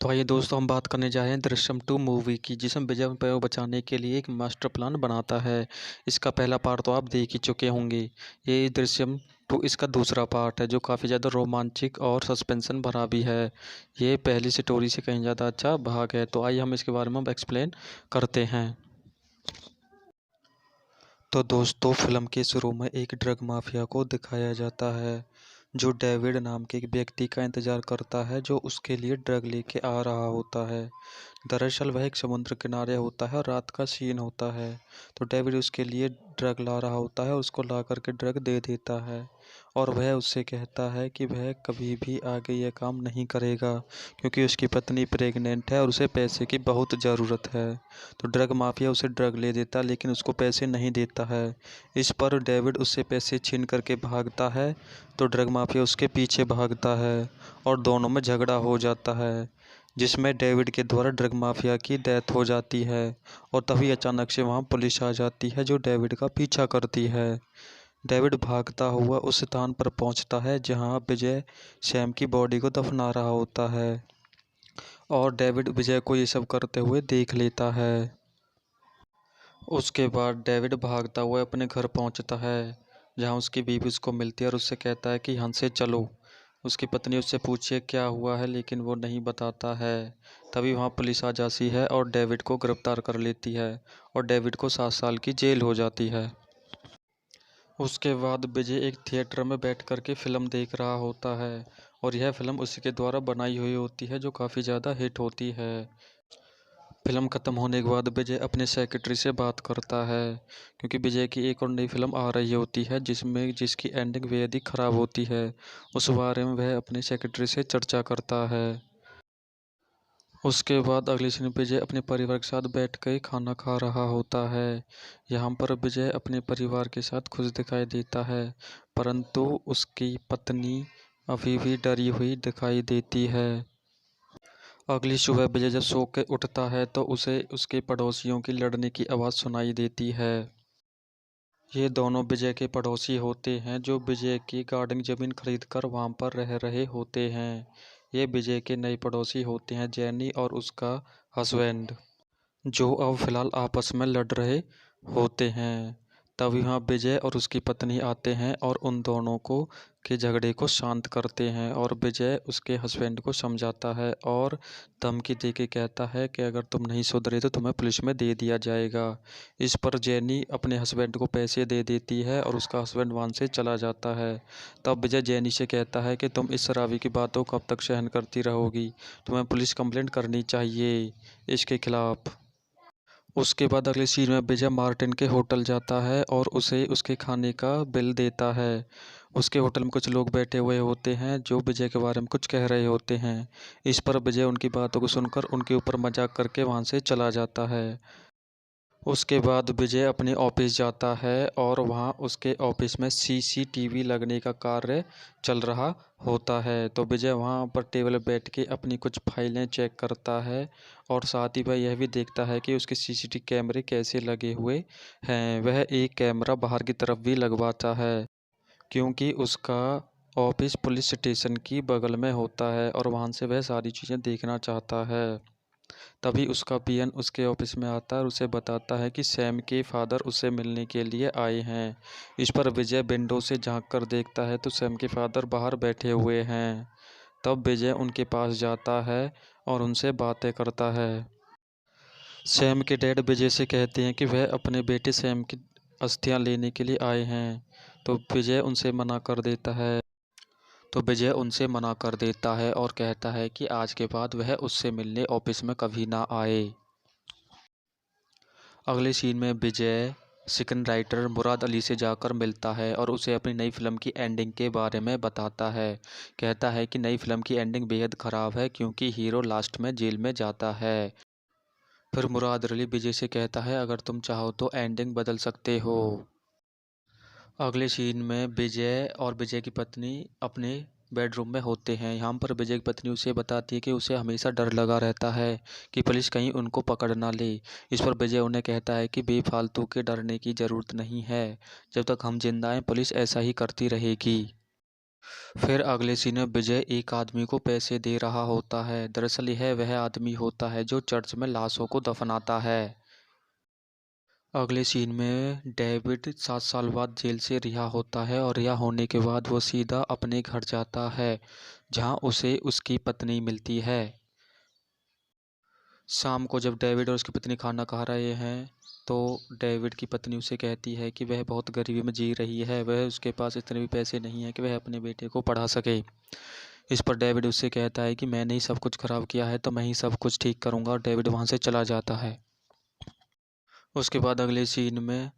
तो आइए दोस्तों, हम बात करने जा रहे हैं दृश्यम 2 मूवी की, जिसमें विजय को बचाने के लिए एक मास्टर प्लान बनाता है। इसका पहला पार्ट तो आप देख ही चुके होंगे। ये दृश्यम 2 इसका दूसरा पार्ट है, जो काफ़ी ज़्यादा रोमांचक और सस्पेंसन भरा भी है। ये पहली स्टोरी से कहीं ज़्यादा अच्छा भाग है। तो आइए हम इसके बारे में अब एक्सप्लेन करते हैं। तो दोस्तों, फिल्म के शुरू में एक ड्रग माफिया को दिखाया जाता है, जो डेविड नाम के एक व्यक्ति का इंतजार करता है, जो उसके लिए ड्रग लेके आ रहा होता है। दरअसल वह एक समुद्र किनारे होता है और रात का सीन होता है। तो डेविड उसके लिए ड्रग ला रहा होता है, उसको ला करके ड्रग दे देता है और वह उससे कहता है कि वह कभी भी आगे यह काम नहीं करेगा, क्योंकि उसकी पत्नी प्रेग्नेंट है और उसे पैसे की बहुत ज़रूरत है। तो ड्रग माफिया उसे ड्रग ले देता, लेकिन उसको पैसे नहीं देता है। इस पर डेविड उससे पैसे छीन करके भागता है। तो ड्रग माफिया उसके पीछे भागता है और दोनों में झगड़ा हो जाता है, जिसमें डेविड के द्वारा ड्रग माफिया की डेथ हो जाती है। और तभी अचानक से वहां पुलिस आ जाती है, जो डेविड का पीछा करती है। डेविड भागता हुआ उस स्थान पर पहुंचता है जहां विजय सैम की बॉडी को दफना रहा होता है, और डेविड विजय को ये सब करते हुए देख लेता है। उसके बाद डेविड भागता हुआ अपने घर पहुंचता है, जहां उसकी बीवी उसको मिलती है और उससे कहता है कि यहाँ से चलो। उसकी पत्नी उससे पूछे क्या हुआ है, लेकिन वो नहीं बताता है। तभी वहां पुलिस आ जाती है और डेविड को गिरफ्तार कर लेती है, और डेविड को 7 साल की जेल हो जाती है। उसके बाद विजय एक थिएटर में बैठ कर के फिल्म देख रहा होता है, और यह फिल्म उसी के द्वारा बनाई हुई होती है, जो काफ़ी ज़्यादा हिट होती है। फिल्म खत्म होने के बाद विजय अपने सेक्रेटरी से बात करता है, क्योंकि विजय की एक और नई फिल्म आ रही होती है, जिसकी एंडिंग बेहद ही खराब होती है। उस बारे में वह अपने सेक्रेटरी से चर्चा करता है। उसके बाद अगले दिन विजय अपने परिवार के साथ बैठ कर खाना खा रहा होता है। यहाँ पर विजय अपने परिवार के साथ खुश दिखाई देता है, परंतु उसकी पत्नी अभी भी डरी हुई दिखाई देती है। अगली सुबह विजय जब सो के उठता है, तो उसे उसके पड़ोसियों की लड़ने की आवाज़ सुनाई देती है। ये दोनों विजय के पड़ोसी होते हैं, जो विजय की गार्डन ज़मीन खरीद कर वहाँ पर रह रहे होते हैं। ये विजय के नए पड़ोसी होते हैं, जैनी और उसका हस्बैंड, जो अब फिलहाल आपस में लड़ रहे होते हैं। तभी वहाँ विजय और उसकी पत्नी आते हैं और उन दोनों को के झगड़े को शांत करते हैं, और विजय उसके हस्बैंड को समझाता है और धमकी दे के कहता है कि अगर तुम नहीं सुधरे तो तुम्हें पुलिस में दे दिया जाएगा। इस पर जेनी अपने हस्बैंड को पैसे दे देती है और उसका हस्बैंड वहाँ से चला जाता है। तब विजय जेनी से कहता है कि तुम इस शराबी की बातों को कब तक सहन करती रहोगी, तुम्हें पुलिस कंप्लेंट करनी चाहिए इसके खिलाफ। उसके बाद अगले सीन में विजय मार्टिन के होटल जाता है और उसे उसके खाने का बिल देता है। उसके होटल में कुछ लोग बैठे हुए होते हैं, जो विजय के बारे में कुछ कह रहे होते हैं। इस पर विजय उनकी बातों को सुनकर उनके ऊपर मजाक करके वहां से चला जाता है। उसके बाद विजय अपने ऑफिस जाता है, और वहाँ उसके ऑफिस में सीसीटीवी लगने का कार्य चल रहा होता है। तो विजय वहाँ पर टेबल पर बैठ के अपनी कुछ फाइलें चेक करता है, और साथ ही वह यह भी देखता है कि उसके सीसीटीवी कैमरे कैसे लगे हुए हैं। वह एक कैमरा बाहर की तरफ भी लगवाता है, क्योंकि उसका ऑफिस पुलिस स्टेशन की बगल में होता है और वहाँ से वह सारी चीज़ें देखना चाहता है। तभी उसका पीएन उसके ऑफिस में आता है और उसे बताता है कि सैम के फादर उसे मिलने के लिए आए हैं। इस पर विजय विंडो से झांक कर देखता है, तो सैम के फादर बाहर बैठे हुए हैं। तब विजय उनके पास जाता है और उनसे बातें करता है। सैम के डैड विजय से कहते हैं कि वह अपने बेटे सैम की अस्थियां लेने के लिए आए हैं। तो विजय उनसे मना कर देता है। और कहता है कि आज के बाद वह उससे मिलने ऑफिस में कभी ना आए। अगले सीन में विजय स्क्रीन राइटर मुराद अली से जाकर मिलता है और उसे अपनी नई फिल्म की एंडिंग के बारे में बताता है। कहता है कि नई फिल्म की एंडिंग बेहद ख़राब है, क्योंकि हीरो लास्ट में जेल में जाता है। फिर मुराद अली विजय से कहता है, अगर तुम चाहो तो एंडिंग बदल सकते हो। अगले सीन में विजय और विजय की पत्नी अपने बेडरूम में होते हैं। यहाँ पर विजय की पत्नी उसे बताती है कि उसे हमेशा डर लगा रहता है कि पुलिस कहीं उनको पकड़ ना ले। इस पर विजय उन्हें कहता है कि बेफालतू के डरने की ज़रूरत नहीं है, जब तक हम जिंदा हैं पुलिस ऐसा ही करती रहेगी। फिर अगले सीन में विजय एक आदमी को पैसे दे रहा होता है। दरअसल यह वह आदमी होता है जो चर्च में लाशों को दफनाता है। अगले सीन में डेविड 7 साल बाद जेल से रिहा होता है और रिहा होने के बाद वो सीधा अपने घर जाता है, जहां उसे उसकी पत्नी मिलती है। शाम को जब डेविड और उसकी पत्नी खाना खा रहे हैं, तो डेविड की पत्नी उसे कहती है कि वह बहुत गरीबी में जी रही है, वह उसके पास इतने भी पैसे नहीं हैं कि वह अपने बेटे को पढ़ा सके। इस पर डेविड उससे कहता है कि मैंने ही सब कुछ खराब किया है, तो मैं ही सब कुछ ठीक करूंगा, और डेविड वहां से चला जाता है। उसके बाद अगले सीन में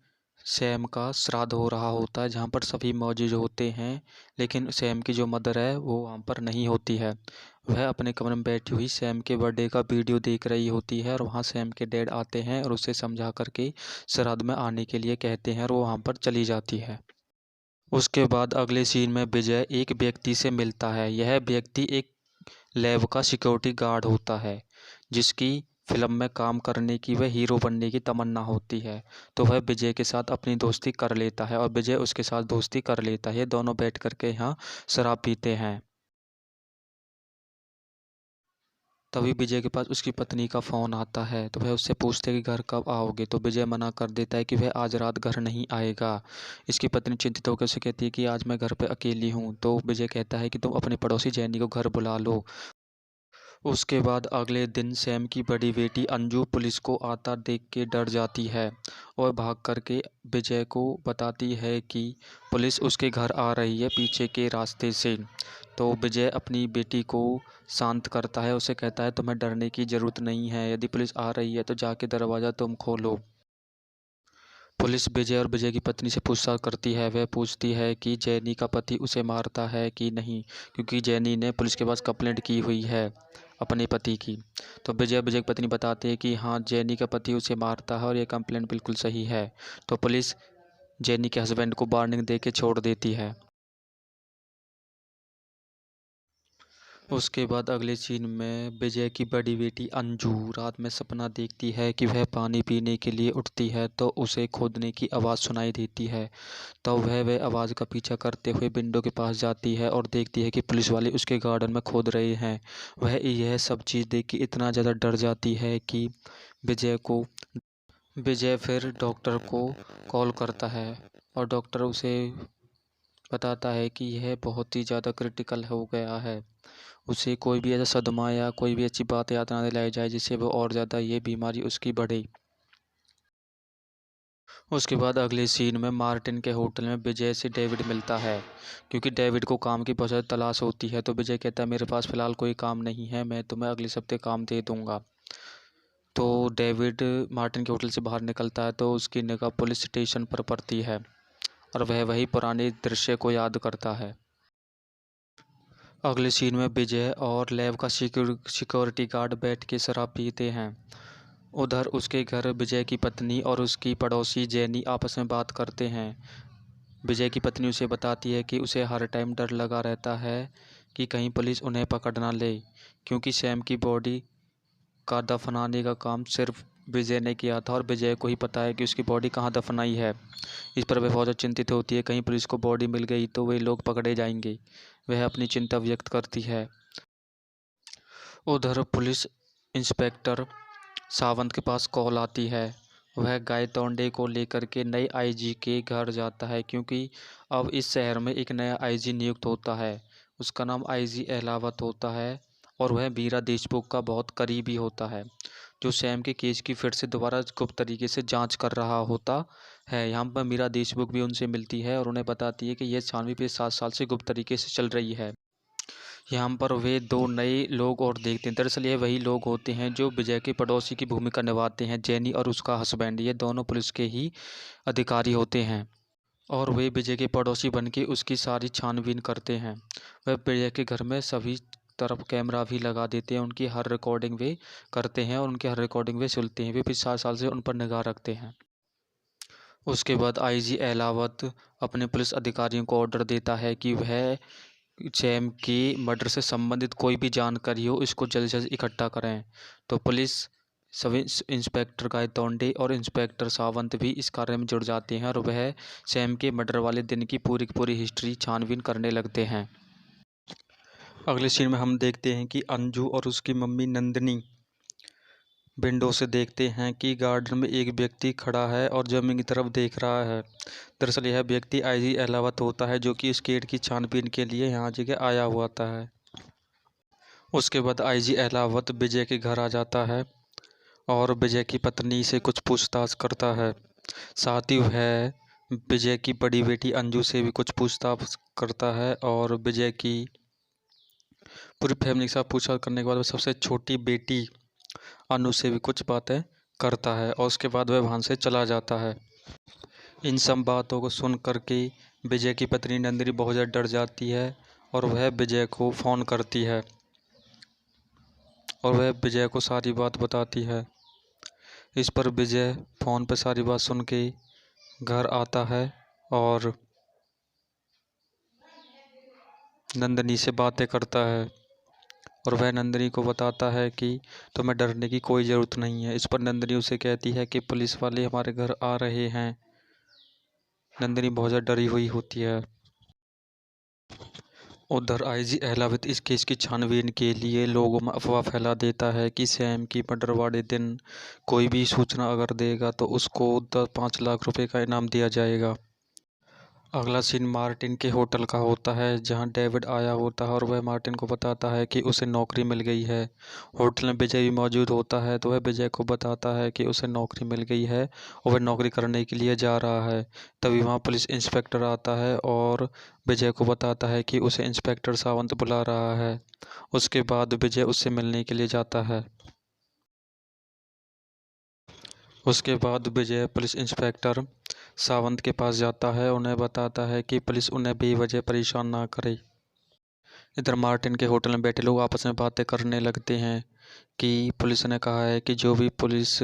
सैम का श्राद्ध हो रहा होता है, जहाँ पर सभी मौजूद होते हैं, लेकिन सैम की जो मदर है वो वहाँ पर नहीं होती है। वह अपने कमरे में बैठी हुई सैम के बर्थडे का वीडियो देख रही होती है, और वहाँ सैम के डैड आते हैं और उसे समझा करके श्राद्ध में आने के लिए कहते हैं, और वो वहाँ पर चली जाती है। उसके बाद अगले सीन में विजय एक व्यक्ति से मिलता है। यह व्यक्ति एक लैब का सिक्योरिटी गार्ड होता है, जिसकी फिल्म में काम करने की व हीरो बनने की तमन्ना होती है। तो वह विजय के साथ अपनी दोस्ती कर लेता है और विजय उसके साथ दोस्ती कर लेता है। ये दोनों बैठ करके यहाँ शराब पीते हैं। तभी विजय के पास उसकी पत्नी का फ़ोन आता है, तो वह उससे पूछते हैं कि घर कब आओगे। तो विजय मना कर देता है कि वह आज रात घर नहीं आएगा। इसकी पत्नी चिंतित होकर उसे कहती है कि आज मैं घर पे अकेली हूँ। तो विजय कहता है कि तुम अपनी पड़ोसी जैनी को घर बुला लो। उसके बाद अगले दिन सैम की बड़ी बेटी अंजू पुलिस को आता देख के डर जाती है और भाग करके विजय को बताती है कि पुलिस उसके घर आ रही है पीछे के रास्ते से। तो विजय अपनी बेटी को शांत करता है, उसे कहता है तुम्हें डरने की ज़रूरत नहीं है, यदि पुलिस आ रही है तो जाके दरवाज़ा तुम खोलो। पुलिस विजय और विजय की पत्नी से पूछताछ करती है। वह पूछती है कि जैनी का पति उसे मारता है कि नहीं, क्योंकि जैनी ने पुलिस के पास कंप्लेंट की हुई है अपने पति की। तो विजय की पत्नी बताते हैं कि हाँ, जैनी का पति उसे मारता है और ये कंप्लेंट बिल्कुल सही है। तो पुलिस जैनी के हस्बैंड को वार्निंग दे के छोड़ देती है। उसके बाद अगले सीन में विजय की बड़ी बेटी अंजू रात में सपना देखती है कि वह पानी पीने के लिए उठती है, तो उसे खोदने की आवाज़ सुनाई देती है। तो वह आवाज़ का पीछा करते हुए विंडो के पास जाती है और देखती है कि पुलिस वाले उसके गार्डन में खोद रहे हैं। वह यह सब चीज़ देख के इतना ज़्यादा डर जाती है कि विजय को विजय फिर डॉक्टर को कॉल करता है, और डॉक्टर उसे बताता है कि यह बहुत ही ज़्यादा क्रिटिकल हो गया है। उसे कोई भी ऐसा सदमा या कोई भी अच्छी बात याद ना दिलाई जाए जिससे वो और ज़्यादा ये बीमारी उसकी बढ़े। उसके बाद अगले सीन में मार्टिन के होटल में विजय से डेविड मिलता है, क्योंकि डेविड को काम की बहुत ज़्यादा तलाश होती है। तो विजय कहता है मेरे पास फ़िलहाल कोई काम नहीं है, मैं तुम्हें अगले हफ्ते काम दे दूंगा। तो डेविड मार्टिन के होटल से बाहर निकलता है, तो उसकी निगाह पुलिस स्टेशन पर पड़ती है और वह वही पुराने दृश्य को याद करता है। अगले सीन में विजय और लैब का सिक्योरिटी गार्ड बैठ के शराब पीते हैं। उधर उसके घर विजय की पत्नी और उसकी पड़ोसी जेनी आपस में बात करते हैं। विजय की पत्नी उसे बताती है कि उसे हर टाइम डर लगा रहता है कि कहीं पुलिस उन्हें पकड़ ना ले, क्योंकि सैम की बॉडी का दफनाने का काम सिर्फ विजय ने किया था और विजय को ही पता है कि उसकी बॉडी कहाँ दफनाई है। इस पर वह बहुत ज़्यादा चिंतित होती है, कहीं पुलिस को बॉडी मिल गई तो वे लोग पकड़े जाएंगे। वह अपनी चिंता व्यक्त करती है। उधर पुलिस इंस्पेक्टर सावंत के पास कॉल आती है। वह गायतोंडे को लेकर के नए आईजी के घर जाता है, क्योंकि अब इस शहर में एक नया आईजी नियुक्त होता है। उसका नाम आईजी अहलावत होता है और वह मीरा देशमुख का बहुत करीबी होता है, जो सैम के केस की फिर से दोबारा गुप्त तरीके से जांच कर रहा होता है। यहाँ पर मीरा देशमुख भी उनसे मिलती है और उन्हें बताती है कि यह छानबीन पिछले 7 साल से गुप्त तरीके से चल रही है। यहाँ पर वे दो नए लोग और देखते हैं। दरअसल ये वही लोग होते हैं जो विजय के पड़ोसी की भूमिका निभाते हैं, जेनी और उसका हस्बैंड। ये दोनों पुलिस के ही अधिकारी होते हैं और वे विजय के पड़ोसी बन के उसकी सारी छानबीन करते हैं। वह विजय के घर में सभी तरफ कैमरा भी लगा देते हैं, उनकी हर रिकॉर्डिंग वे करते हैं और उनकी हर रिकॉर्डिंग वे सुनते हैं। वे पिछले 7 साल से उन पर निगाह रखते हैं। उसके बाद आईजी अहलावत अपने पुलिस अधिकारियों को ऑर्डर देता है कि वह सैम की मर्डर से संबंधित कोई भी जानकारी हो, इसको जल्द से जल्द इकट्ठा करें। तो पुलिस सभी इंस्पेक्टर गायतोंडे और इंस्पेक्टर सावंत भी इस कार्य में जुड़ जाते हैं और वह सैम के मर्डर वाले दिन की पूरी हिस्ट्री छानबीन करने लगते हैं। अगले सीन में हम देखते हैं कि अंजू और उसकी मम्मी नंदिनी विंडो से देखते हैं कि गार्डन में एक व्यक्ति खड़ा है और जमीन की तरफ देख रहा है। दरअसल यह व्यक्ति आईजी एलावत होता है, जो कि इस केस की छानबीन के लिए यहाँ जगह आया हुआ है। उसके बाद आईजी एलावत विजय के घर आ जाता है और विजय की पत्नी से कुछ पूछताछ करता है। साथ ही वह विजय की बड़ी बेटी अंजू से भी कुछ पूछताछ करता है और विजय की पूरी फैमिली के साथ पूछताछ करने के बाद वह सबसे छोटी बेटी अनु से भी कुछ बातें करता है और उसके बाद वह वहाँ से चला जाता है। इन सब बातों को सुन कर के विजय की पत्नी नंदिनी बहुत ज़्यादा डर जाती है और वह विजय को फ़ोन करती है और वह विजय को सारी बात बताती है। इस पर विजय फ़ोन पर सारी बात सुन के घर आता है और नंदिनी से बातें करता है और वह नंदिनी को बताता है कि तुम्हें डरने की कोई ज़रूरत नहीं है। इस पर नंदिनी उसे कहती है कि पुलिस वाले हमारे घर आ रहे हैं। नंदिनी बहुत ज़्यादा डरी हुई होती है। उधर आईजी एलावत इस केस की छानबीन के लिए लोगों में अफवाह फैला देता है कि सैम की मर्डर वाले दिन कोई भी सूचना अगर देगा तो उसको 5 लाख रुपए का इनाम दिया जाएगा। अगला सीन मार्टिन के होटल का होता है, जहां डेविड आया होता है और वह मार्टिन को बताता है कि उसे नौकरी मिल गई है। होटल में विजय भी मौजूद होता है, तो वह विजय को बताता है कि उसे नौकरी मिल गई है और वह नौकरी करने के लिए जा रहा है। तभी वहां पुलिस इंस्पेक्टर आता है और विजय को बताता है कि उसे इंस्पेक्टर सावंत बुला रहा है। उसके बाद विजय उससे मिलने के लिए जाता है। उसके बाद विजय पुलिस इंस्पेक्टर सावंत के पास जाता है, उन्हें बताता है कि पुलिस उन्हें बेवजह परेशान ना करे। इधर मार्टिन के होटल में बैठे लोग आपस में बातें करने लगते हैं कि पुलिस ने कहा है कि जो भी पुलिस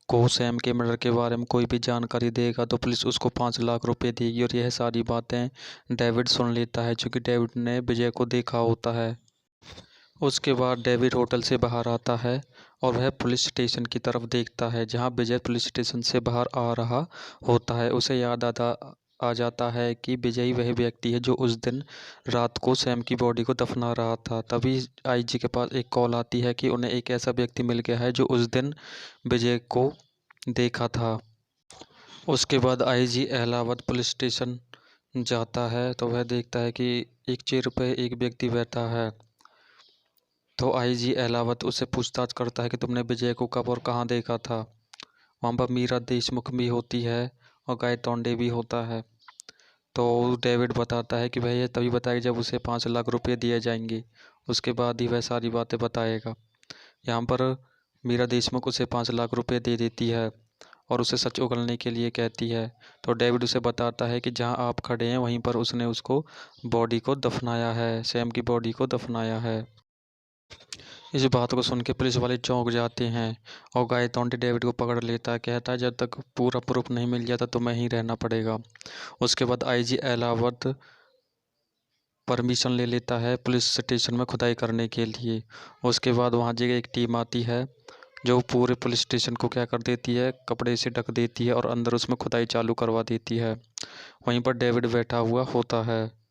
को सैम के मर्डर के बारे में कोई भी जानकारी देगा तो पुलिस उसको 5 लाख रुपए देगी। और यह सारी बातें डेविड सुन लेता है, क्योंकि डेविड ने विजय को देखा होता है। उसके बाद डेविड होटल से बाहर आता है और वह पुलिस स्टेशन की तरफ देखता है, जहां विजय पुलिस स्टेशन से बाहर आ रहा होता है। उसे याद आ जाता है कि विजय ही वह व्यक्ति है जो उस दिन रात को सैम की बॉडी को दफना रहा था। तभी आईजी के पास एक कॉल आती है कि उन्हें एक ऐसा व्यक्ति मिल गया है जो उस दिन विजय को देखा था। उसके बाद आईजी एलावत पुलिस स्टेशन जाता है तो वह देखता है कि एक चेयर पर एक व्यक्ति बैठा है। तो आईजी एलावत उससे पूछताछ करता है कि तुमने विजय को कब और कहाँ देखा था। वहाँ पर मीरा देशमुख भी होती है और गाय तोंडे भी होता है। तो डेविड बताता है कि वह ये तभी बताएगा जब उसे 5 लाख रुपए दिए जाएंगे, उसके बाद ही वह सारी बातें बताएगा। यहाँ पर मीरा देशमुख उसे 5 लाख रुपए दे देती है और उसे सच उगलने के लिए कहती है। तो डेविड उसे बताता है कि जहाँ आप खड़े हैं वहीं पर उसने उसको बॉडी को दफनाया है, सैम की बॉडी को दफनाया है। इस बात को सुन के पुलिस वाले चौंक जाते हैं और गायतोंडे डेविड को पकड़ लेता है। कहता है जब तक पूरा प्रूफ नहीं मिल जाता तो मैं ही रहना पड़ेगा। उसके बाद आईजी एलावत परमिशन ले लेता है पुलिस स्टेशन में खुदाई करने के लिए। उसके बाद वहाँ जगह एक टीम आती है जो पूरे पुलिस स्टेशन को क्या कर देती है, कपड़े से ढक देती है और अंदर उसमें खुदाई चालू करवा देती है। वहीं पर डेविड बैठा हुआ होता है।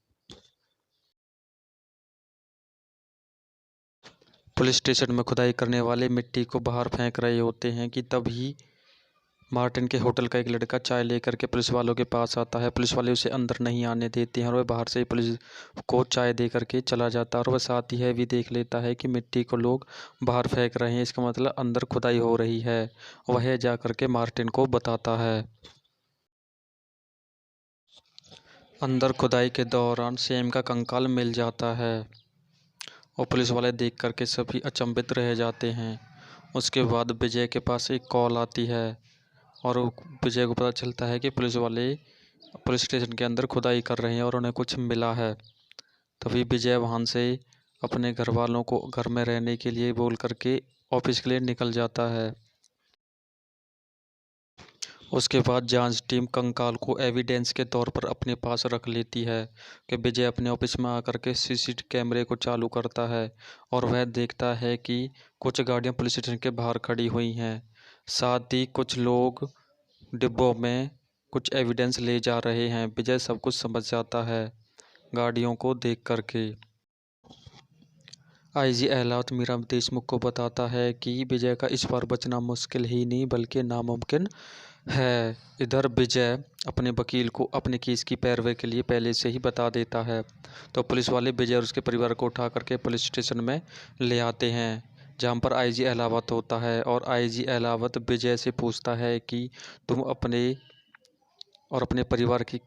पुलिस स्टेशन में खुदाई करने वाले मिट्टी को बाहर फेंक रहे होते हैं कि तभी मार्टिन के होटल का एक लड़का चाय लेकर के पुलिस वालों के पास आता है। पुलिस वाले उसे अंदर नहीं आने देते हैं और वह बाहर से ही पुलिस को चाय दे करके चला जाता है। और वह साथ ही है भी देख लेता है कि मिट्टी को लोग बाहर फेंक रहे हैं, इसका मतलब अंदर खुदाई हो रही है। वह जा करके मार्टिन को बताता है। अंदर खुदाई के दौरान सैम का कंकाल मिल जाता है और पुलिस वाले देख करके सभी अचंभित रह जाते हैं। उसके बाद विजय के पास एक कॉल आती है और विजय को पता चलता है कि पुलिस वाले पुलिस स्टेशन के अंदर खुदाई कर रहे हैं और उन्हें कुछ मिला है। तभी विजय वहाँ से अपने घर वालों को घर में रहने के लिए बोल करके ऑफिस के लिए निकल जाता है। उसके बाद जांच टीम कंकाल को एविडेंस के तौर पर अपने पास रख लेती है कि विजय अपने ऑफिस में आकर के सीसीटीवी कैमरे को चालू करता है और वह देखता है कि कुछ गाड़ियां पुलिस स्टेशन के बाहर खड़ी हुई हैं। साथ ही कुछ लोग डिब्बों में कुछ एविडेंस ले जा रहे हैं। विजय सब कुछ समझ जाता है गाड़ियों को देख करके। आईजी एहलावत मीरा देशमुख को बताता है कि विजय का इस बार बचना मुश्किल ही नहीं बल्कि नामुमकिन है। इधर विजय अपने वकील को अपने केस की पैरवी के लिए पहले से ही बता देता है, तो पुलिस वाले विजय और उसके परिवार को उठा करके पुलिस स्टेशन में ले आते हैं, जहां पर आईजी एहलावत होता है। और आईजी एहलावत विजय से पूछता है कि तुम अपने और अपने परिवार की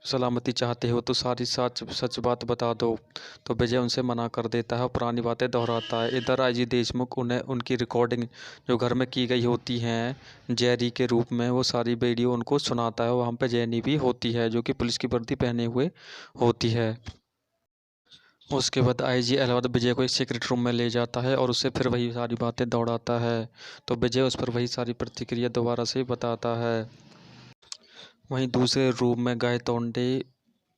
सलामती चाहते हो तो सारी सच सच बात बता दो। तो विजय उनसे मना कर देता है और पुरानी बातें दोहराता है। इधर आईजी देशमुख उन्हें उनकी रिकॉर्डिंग जो घर में की गई होती हैं जेरी के रूप में, वो सारी वीडियो उनको सुनाता है। वहाँ पे जेनी भी होती है जो कि पुलिस की वर्दी पहने हुए होती है। उसके बाद आईजी एहलावत विजय को एक सीक्रेट रूम में ले जाता है और उससे फिर वही सारी बातें दौड़ाता है, तो विजय उस पर वही सारी प्रतिक्रिया दोबारा से बताता है। वहीं दूसरे रूम में गायतोंडे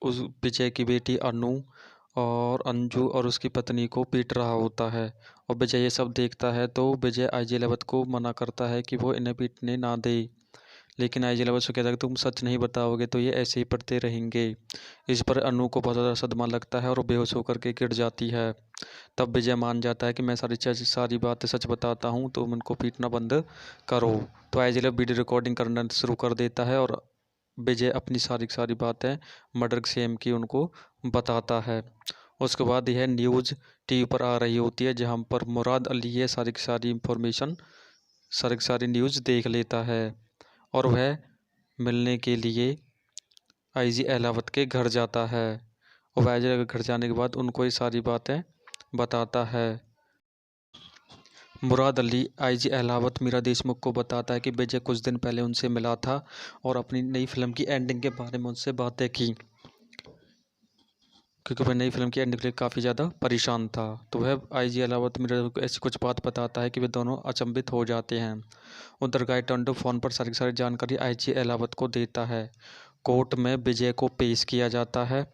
उस विजय की बेटी अनु और अंजू और उसकी पत्नी को पीट रहा होता है, और विजय ये सब देखता है। तो विजय आईजी एहलावत को मना करता है कि वो इन्हें पीटने ना दे, लेकिन आईजी एहलावत से कहता है कि तुम सच नहीं बताओगे तो ये ऐसे ही पढ़ते रहेंगे। इस पर अनु को बहुत ज़्यादा सदमा लगता है और वो बेहोश होकर के गिर जाती है। तब विजय मान जाता है कि मैं सारी बातें सच बताता हूँ, तुम उनको पीटना बंद करो। तो आईजी एहलावत वीडियो रिकॉर्डिंग करना शुरू कर देता है और विजय अपनी सारी सारी बातें मर्डर सेम की उनको बताता है। उसके बाद यह न्यूज़ टीवी पर आ रही होती है, जहां पर मुराद अली ये सारी की सारी इंफॉर्मेशन सारी की सारी न्यूज़ देख लेता है और वह मिलने के लिए आईजी एहलावत के घर जाता है। और आईजी के घर जाने के बाद उनको ये सारी बातें बताता है। मुराद अली आईजी एहलावत मीरा देशमुख को बताता है कि विजय कुछ दिन पहले उनसे मिला था और अपनी नई फिल्म की एंडिंग के बारे में उनसे बातें की, क्योंकि वह नई फिल्म की एंडिंग के लिए काफ़ी ज़्यादा परेशान था। तो वह आईजी एहलावत मीरा को ऐसी कुछ बात बताता है कि वे दोनों अचंभित हो जाते हैं। उधर गायटोंडे फ़ोन पर सारी की सारी जानकारी आईजी एहलावत को देता है। कोर्ट में विजय को पेश किया जाता है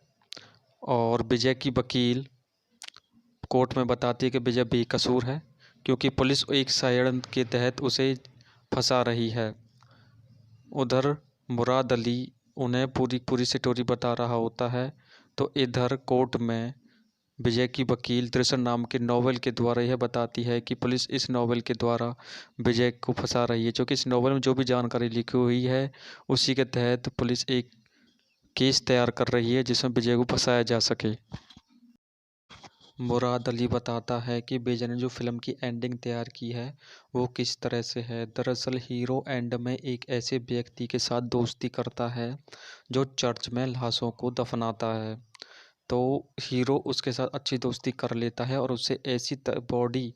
और विजय की वकील कोर्ट में बताती है कि विजय बेकसूर है, क्योंकि पुलिस एक षड्यंत्र के तहत उसे फंसा रही है। उधर मुराद अली उन्हें पूरी पूरी स्टोरी बता रहा होता है। तो इधर कोर्ट में विजय की वकील त्रिशन नाम के नॉवल के द्वारा यह बताती है कि पुलिस इस नॉवल के द्वारा विजय को फंसा रही है, क्योंकि इस नॉवल में जो भी जानकारी लिखी हुई है उसी के तहत पुलिस एक केस तैयार कर रही है जिसमें विजय को फंसाया जा सके। मुराद अली बताता है कि विजय ने जो फिल्म की एंडिंग तैयार की है वो किस तरह से है। दरअसल हीरो एंड में एक ऐसे व्यक्ति के साथ दोस्ती करता है जो चर्च में लाशों को दफनाता है। तो हीरो उसके साथ अच्छी दोस्ती कर लेता है और उससे ऐसी बॉडी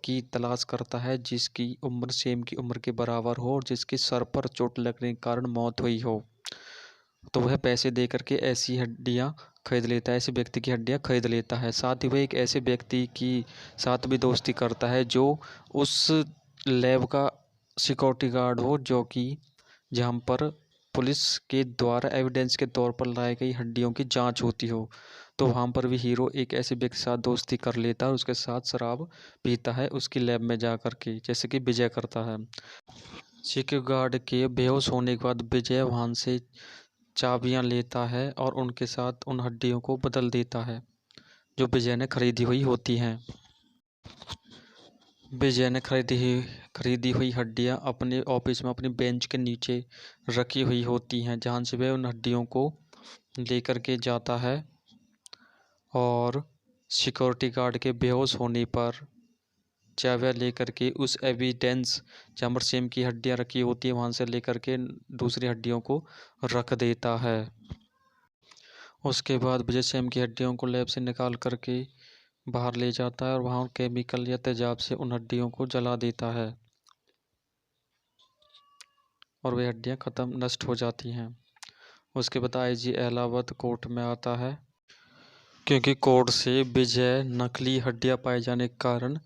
की तलाश करता है जिसकी उम्र सेम की उम्र के बराबर हो और जिसके सर पर चोट लगने के कारण मौत हुई हो। तो वह पैसे दे करके ऐसी हड्डियाँ खरीद लेता है, ऐसे व्यक्ति की हड्डियाँ खरीद लेता है। साथ ही वह एक ऐसे व्यक्ति की साथ भी दोस्ती करता है जो उस लैब का सिक्योरिटी गार्ड हो, जो कि जहाँ पर पुलिस के द्वारा एविडेंस के तौर पर लाई गई हड्डियों की जांच होती हो। तो वहाँ पर भी हीरो एक ऐसे व्यक्ति के साथ दोस्ती कर लेता है और उसके साथ शराब पीता है उसकी लैब में जा कर के, जैसे कि विजय करता है। सिक्योरिटी गार्ड के बेहोश होने के बाद विजय वहाँ से चाबियां लेता है और उनके साथ उन हड्डियों को बदल देता है जो विजय ने खरीदी हुई होती हैं। विजय ने खरीदी हुई हड्डियां अपने ऑफिस में अपनी बेंच के नीचे रखी हुई होती हैं, जहां से वह उन हड्डियों को लेकर के जाता है और सिक्योरिटी गार्ड के बेहोश होने पर चाबियां लेकर के उस एविडेंस जहाँ पर सेम की हड्डियां रखी होती है वहां से लेकर के दूसरी हड्डियों को रख देता है। उसके बाद विजय सेम की हड्डियों को लैब से निकाल करके बाहर ले जाता है और वहाँ केमिकल या तेजाब से उन हड्डियों को जला देता है और वे हड्डियाँ ख़त्म नष्ट हो जाती हैं। उसके बाद आईजी एहलावत कोर्ट में आता है, क्योंकि कोर्ट से विजय नकली हड्डियाँ पाए जाने के कारण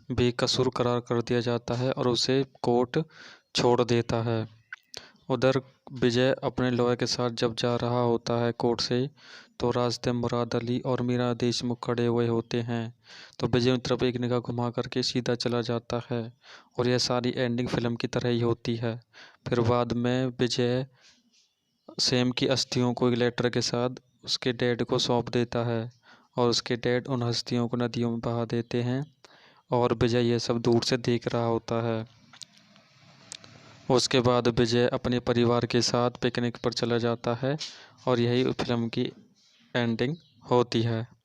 बेकसूर करार कर दिया जाता है और उसे कोर्ट छोड़ देता है। उधर विजय अपने लॉयर के साथ जब जा रहा होता है कोर्ट से, तो रास्ते मुराद अली और मीरा देशमुख खड़े हुए होते हैं। तो विजय उन तरफ एक निगाह घुमा करके सीधा चला जाता है और यह सारी एंडिंग फिल्म की तरह ही होती है। फिर बाद में विजय सेम की अस्थियों को एक लेटर के साथ उसके डैड को सौंप देता है और उसके डैड उन हस्तियों को नदियों में बहा देते हैं और विजय ये सब दूर से देख रहा होता है। उसके बाद विजय अपने परिवार के साथ पिकनिक पर चला जाता है और यही फिल्म की एंडिंग होती है।